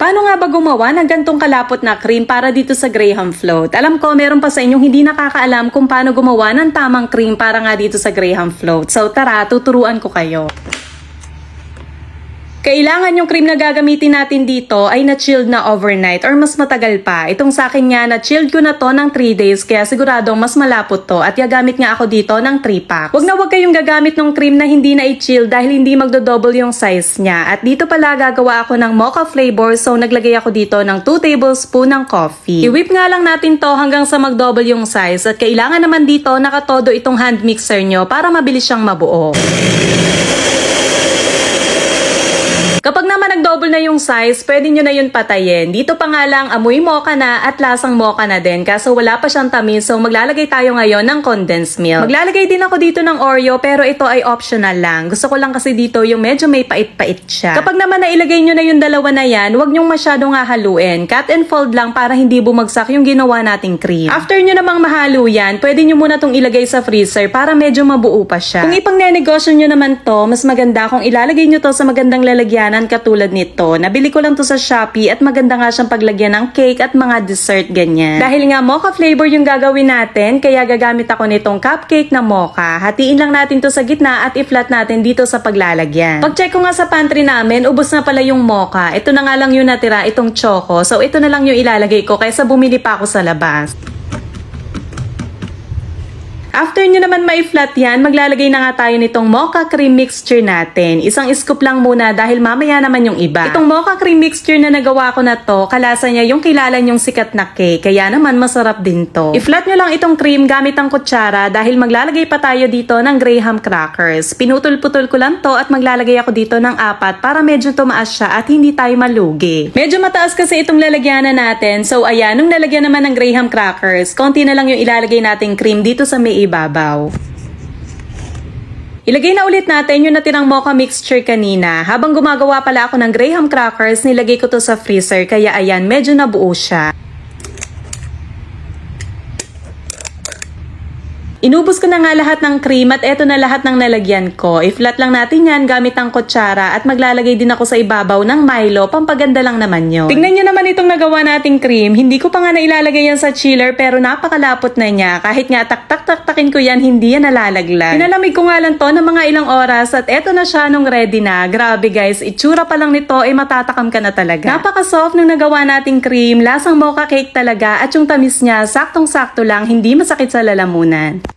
Paano nga ba gumawa ng gantong kalapot na cream para dito sa Graham Float? Alam ko, meron pa sa inyong hindi nakakaalam kung paano gumawa ng tamang cream para nga dito sa Graham Float. So tara, tuturuan ko kayo. Kailangan yung cream na gagamitin natin dito ay na-chilled na overnight or mas matagal pa. Itong sa akin nga, na-chilled ko na to ng 3 days kaya siguradong mas malapot to at gagamit nga ako dito ng 3 packs. Huwag na huwag kayong gagamit ng cream na hindi na i-chill dahil hindi magdo-double yung size niya. At dito pala gagawa ako ng mocha flavor, so naglagay ako dito ng 2 tablespoon ng coffee. I-whip nga lang natin to hanggang sa mag-double yung size at kailangan naman dito nakatodo itong hand mixer nyo para mabilis siyang mabuo. Kapag naman nag-double na yung size, pwede nyo na yun patayin. Dito pa nga lang, amoy mocha na at lasang mocha na din. Kaso wala pa siyang tamis, so maglalagay tayo ngayon ng condensed milk. Maglalagay din ako dito ng Oreo, pero ito ay optional lang. Gusto ko lang kasi dito yung medyo may pait-pait siya. Kapag naman nailagay nyo na yung dalawa na yan, huwag nyong masyadong hahaluin. Cut and fold lang para hindi bumagsak yung ginawa nating cream. After nyo namang mahalo yan, pwede nyo muna tong ilagay sa freezer para medyo mabuo pa siya. Kung ipang-nenegosyo nyo naman to, mas maganda kung ilalagay nyo to sa magandang lalagyan katulad nito. Nabili ko lang to sa Shopee at maganda nga siyang paglagyan ng cake at mga dessert ganyan. Dahil nga mocha flavor yung gagawin natin, kaya gagamit ako nitong cupcake na mocha. Hatiin lang natin to sa gitna at i-flat natin dito sa paglalagyan. Pag-check ko nga sa pantry namin, ubos na pala yung mocha. Ito na nga lang yung natira, itong choco. So ito na lang yung ilalagay ko kaysa bumili pa ako sa labas. After nyo naman ma-flat yan, maglalagay na nga tayo nitong mocha cream mixture natin. Isang scoop lang muna dahil mamaya naman yung iba. Itong mocha cream mixture na nagawa ko na to, kalasa niya yung kilala nyong sikat na cake. Kaya naman masarap din to. I-flat nyo lang itong cream gamit ang kutsara dahil maglalagay pa tayo dito ng graham crackers. Pinutol-putol ko lang to at maglalagay ako dito ng 4 para medyo tumaas siya at hindi tayo malugi. Medyo mataas kasi itong lalagyanan natin. So ayan, nung nalagyan naman ng graham crackers, konti na lang yung ilalagay nating cream dito sa may ibabaw. Ilagay na ulit natin yung natirang mocha mixture kanina. Habang gumagawa pala ako ng graham crackers, nilagay ko to sa freezer kaya ayan, medyo nabuo siya. Inubos ko na nga lahat ng cream at eto na lahat ng nalagyan ko. I-flat lang natin yan gamit ang kutsara at maglalagay din ako sa ibabaw ng Milo, pampaganda lang naman yun. Tingnan nyo naman itong nagawa nating cream. Hindi ko pa nga nailalagay yan sa chiller pero napakalapot na niya. Kahit nga tak-tak-tak-takin ko yan, hindi yan nalalaglag. Pinalamig ko nga lang to ng mga ilang oras at eto na siya nung ready na. Grabe guys, itsura pa lang nito ay matatakam ka na talaga. Napaka-soft nung nagawa nating cream, lasang mocha cake talaga at yung tamis niya saktong-sakto lang, hindi masakit sa lalamunan.